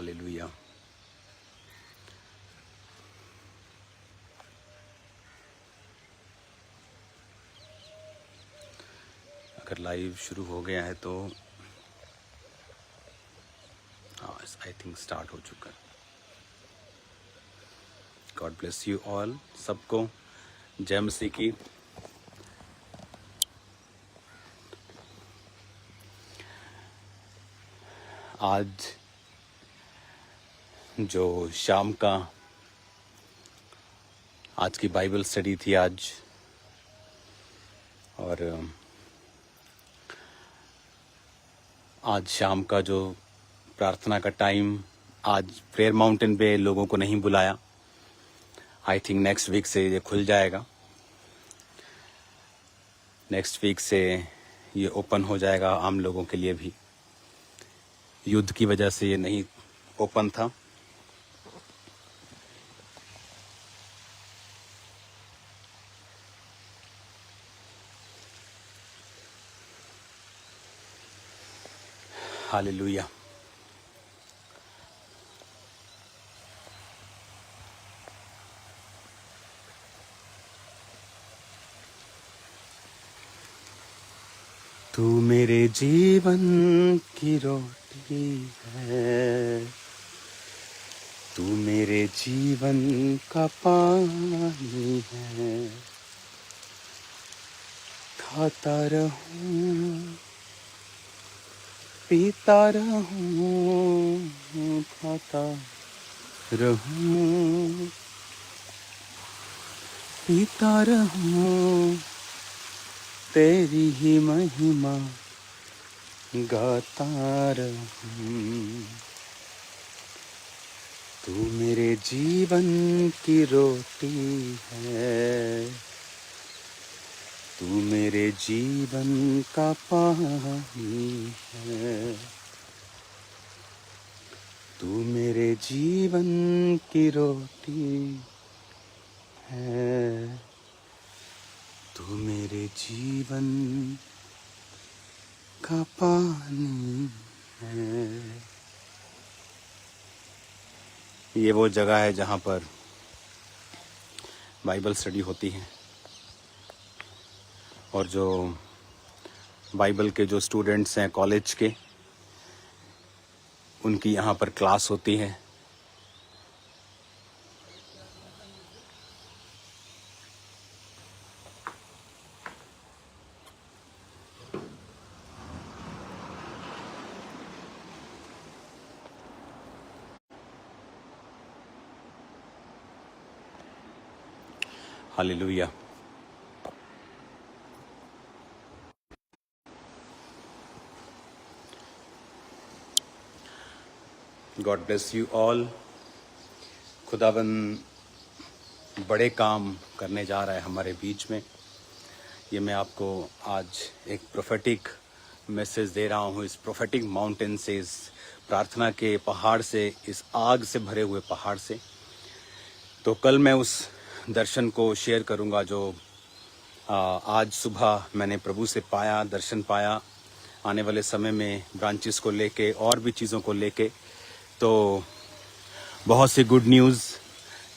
Hallelujah. अगर live शुरू हो गया है तो आई थिंक स्टार्ट हो चुका है। गॉड ब्लेस यू ऑल, सबको जय मसीह की। आज जो शाम का आज की बाइबल स्टडी थी आज, और आज शाम का जो प्रार्थना का टाइम, आज प्रेयर माउंटेन पे लोगों को नहीं बुलाया। आई थिंक नेक्स्ट वीक से ये खुल जाएगा। नेक्स्ट वीक से ये ओपन हो जाएगा आम लोगों के लिए भी। युद्ध की वजह से ये नहीं ओपन था। हालेलुया। तू मेरे जीवन की रोटी है, तू मेरे जीवन का पानी है। खाता रहूं, पीता रहूं, खाता रहूं, पीता रहूं, तेरी ही महिमा गाता रहूं। तू मेरे जीवन की रोटी है, तू मेरे जीवन का पानी है। तू मेरे जीवन की रोटी है, तू मेरे जीवन का पानी है। ये वो जगह है जहाँ पर बाइबल स्टडी होती है, और जो बाइबल के जो स्टूडेंट्स हैं कॉलेज के, उनकी यहाँ पर क्लास होती है। Hallelujah. God bless you all. खुदावन बड़े काम करने जा रहा है हमारे बीच में। ये मैं आपको आज एक प्रोफेटिक मैसेज दे रहा हूँ, इस प्रोफेटिक माउंटेन से, इस प्रार्थना के पहाड़ से, इस आग से भरे हुए पहाड़ से। तो कल मैं उस दर्शन को शेयर करूँगा जो आज सुबह मैंने प्रभु से पाया, दर्शन पाया। आने वाले समय में ब्रांचेस को लेके और भी चीज़ों को लेके, तो बहुत सी गुड न्यूज़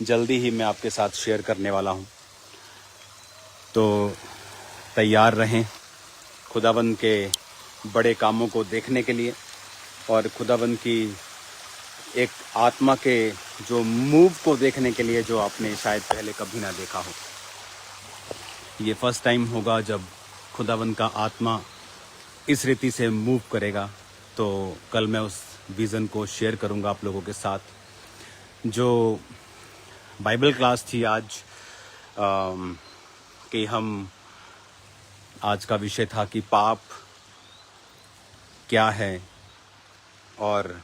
जल्दी ही मैं आपके साथ शेयर करने वाला हूँ। तो तैयार रहें खुदाबंद के बड़े कामों को देखने के लिए, और खुदाबंद की एक आत्मा के जो मूव को देखने के लिए, जो आपने शायद पहले कभी ना देखा हो। ये फर्स्ट टाइम होगा जब खुदाबंद का आत्मा इस रीति से मूव करेगा। तो कल मैं उस विज़न को शेयर करूंगा आप लोगों के साथ। जो बाइबल क्लास थी आज, कि हम आज का विषय था कि पाप क्या है और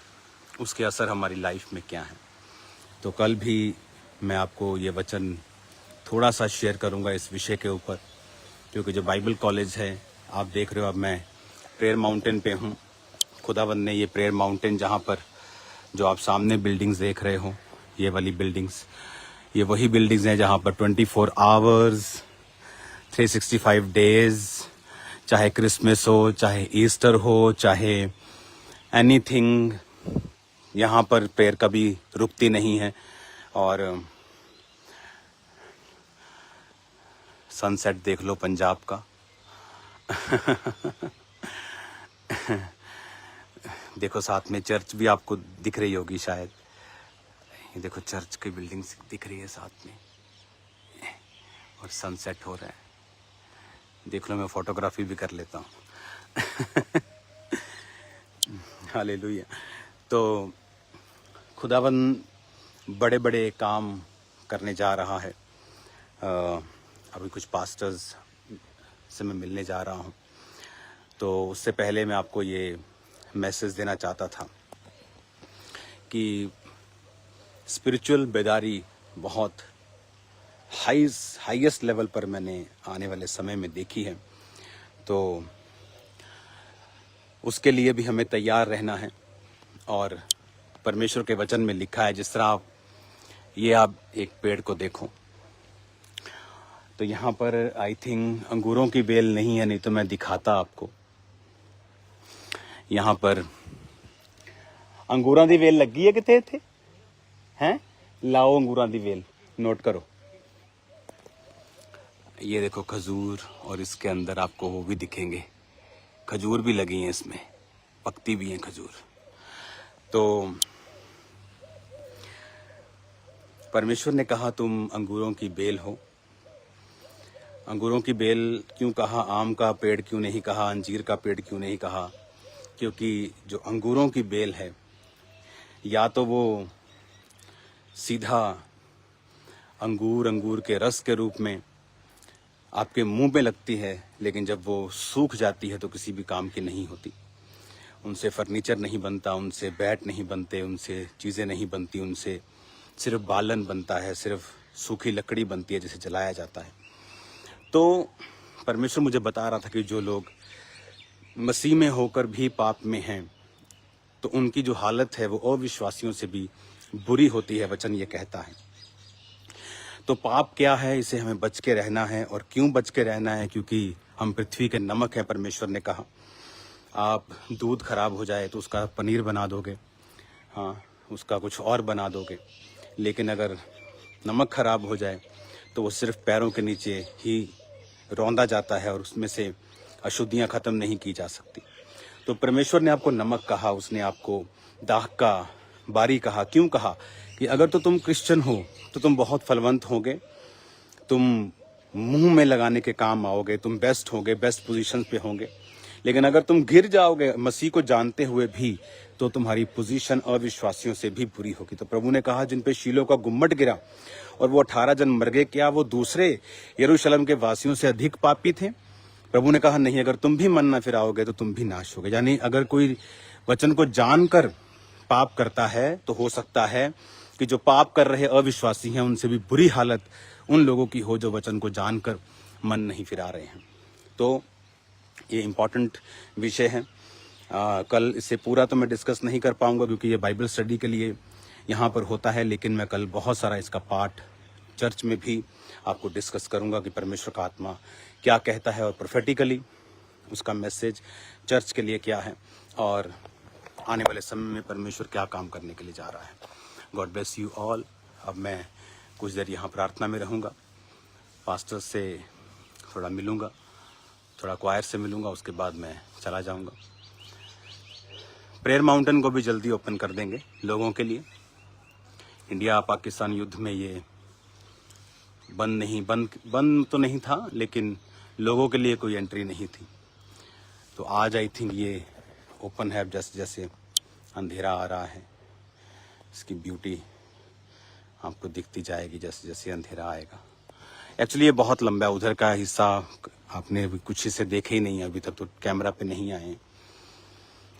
उसके असर हमारी लाइफ में क्या है। तो कल भी मैं आपको ये वचन थोड़ा सा शेयर करूंगा इस विषय के ऊपर, क्योंकि जो बाइबल कॉलेज है, आप देख रहे हो अब मैं प्रेयर माउंटेन पे हूँ। खुदावंद ने ये प्रेयर माउंटेन, जहाँ पर जो आप सामने बिल्डिंग्स देख रहे हो, ये वाली बिल्डिंग्स, ये वही बिल्डिंग्स हैं जहाँ पर 24 आवर्स 365 डेज, चाहे क्रिसमस हो, चाहे ईस्टर हो, चाहे एनीथिंग, यहाँ पर प्रेयर कभी रुकती नहीं है। और सनसेट देख लो पंजाब का। देखो साथ में चर्च भी आपको दिख रही होगी शायद। ये देखो चर्च की बिल्डिंग दिख रही है साथ में, और सनसेट हो रहा है। देख लो, मैं फोटोग्राफी भी कर लेता हूँ। हालेलुया। तो खुदावन बड़े बड़े काम करने जा रहा है। अभी कुछ पास्टर्स से मैं मिलने जा रहा हूँ, तो उससे पहले मैं आपको ये मैसेज देना चाहता था कि स्पिरिचुअल बेदारी बहुत हाईएस्ट लेवल पर मैंने आने वाले समय में देखी है। तो उसके लिए भी हमें तैयार रहना है। और परमेश्वर के वचन में लिखा है, जिस तरह आप एक पेड़ को देखो, तो यहाँ पर आई थिंक अंगूरों की बेल नहीं है, नहीं तो मैं दिखाता आपको। यहाँ पर अंगूरां दी वेल लगी है कितने थे हैं? लाओ अंगूरां दी वेल, नोट करो। ये देखो खजूर, और इसके अंदर आपको वो भी दिखेंगे, खजूर भी लगी हैं इसमें, पकती भी हैं खजूर। तो परमेश्वर ने कहा तुम अंगूरों की बेल हो। अंगूरों की बेल क्यों कहा? आम का पेड़ क्यों नहीं कहा? अंजीर का पेड़ क्यों नहीं कहा? क्योंकि जो अंगूरों की बेल है, या तो वो सीधा अंगूर के रस के रूप में आपके मुंह में लगती है, लेकिन जब वो सूख जाती है तो किसी भी काम की नहीं होती। उनसे फर्नीचर नहीं बनता, उनसे बैट नहीं बनते, उनसे चीज़ें नहीं बनती, उनसे सिर्फ बालन बनता है, सिर्फ सूखी लकड़ी बनती है जिसे जलाया जाता है। तो परमेश्वर मुझे बता रहा था कि जो लोग मसीह में होकर भी पाप में हैं, तो उनकी जो हालत है वो अविश्वासियों से भी बुरी होती है, वचन ये कहता है। तो पाप क्या है, इसे हमें बच के रहना है। और क्यों बच के रहना है? क्योंकि हम पृथ्वी के नमक हैं। परमेश्वर ने कहा आप दूध खराब हो जाए तो उसका पनीर बना दोगे, हाँ, उसका कुछ और बना दोगे, लेकिन अगर नमक खराब हो जाए तो वो सिर्फ पैरों के नीचे ही रौंदा जाता है और उसमें से अशुद्धियाँ ख़त्म नहीं की जा सकती। तो परमेश्वर ने आपको नमक कहा, उसने आपको दाख का बारी कहा। क्यों कहा? कि अगर तो तुम क्रिश्चियन हो तो तुम बहुत फलवंत होगे, तुम मुंह में लगाने के काम आओगे, तुम बेस्ट होगे, बेस्ट पोजीशन पे होंगे। लेकिन अगर तुम गिर जाओगे मसीह को जानते हुए भी, तो तुम्हारी पोजीशन अविश्वासियों से भी बुरी होगी। तो प्रभु ने कहा जिन पे शीलो का गुम्मट गिरा और वो 18 जन मर गए, क्या वो दूसरे यरूशलेम के वासियों से अधिक पापी थे? प्रभु ने कहा नहीं, अगर तुम भी मन न फिराओगे तो तुम भी नाश होगे। यानी अगर कोई वचन को जानकर पाप करता है तो हो सकता है कि जो पाप कर रहे अविश्वासी हैं उनसे भी बुरी हालत उन लोगों की हो जो वचन को जानकर मन नहीं फिरा रहे हैं। तो ये इम्पॉर्टेंट विषय है। कल इसे पूरा तो मैं डिस्कस नहीं कर पाऊंगा क्योंकि ये बाइबल स्टडी के लिए यहाँ पर होता है, लेकिन मैं कल बहुत सारा इसका पार्ट चर्च में भी आपको डिस्कस करूंगा कि परमेश्वर का आत्मा क्या कहता है और प्रोफेटिकली उसका मैसेज चर्च के लिए क्या है और आने वाले समय में परमेश्वर क्या काम करने के लिए जा रहा है। God bless you all. अब मैं कुछ देर यहाँ प्रार्थना में रहूँगा, पास्टर से थोड़ा मिलूँगा, थोड़ा क्वायर से मिलूँगा, उसके बाद मैं चला जाऊँगा। प्रेयर माउंटेन को भी जल्दी ओपन कर देंगे लोगों के लिए। इंडिया पाकिस्तान युद्ध में ये बंद तो नहीं था, लेकिन लोगों के लिए कोई एंट्री नहीं थी। तो आज आई थिंक ये ओपन है। जैसे जैसे अंधेरा आ रहा है, इसकी ब्यूटी आपको दिखती जाएगी जैसे जैसे अंधेरा आएगा। एक्चुअली ये बहुत लंबा है, उधर का हिस्सा आपने अभी कुछ हिस्से देखे ही नहीं है, अभी तक तो कैमरा पे नहीं आए।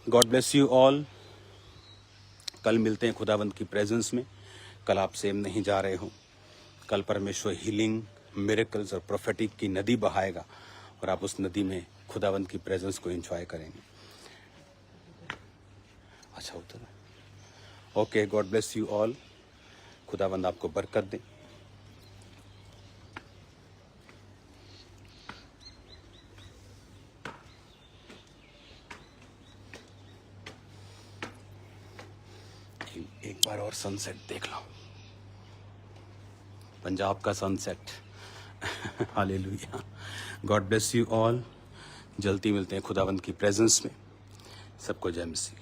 God bless you all. कल मिलते हैं खुदावंत की प्रेजेंस में। कल आप सेम नहीं जा रहे हो। कल परमेश्वर हीलिंग, मिरेकल्स और प्रोफेटिक की नदी बहाएगा और आप उस नदी में खुदावंत की प्रेजेंस को एंजॉय करेंगे। अच्छा उधर। Okay, God bless you all. खुदावंद आपको बरकत दे। एक बार और सनसेट देख लो, पंजाब का sunset. Hallelujah. God bless you all. जल्दी मिलते हैं खुदावंद की प्रेजेंस में। सबको जय मसीह।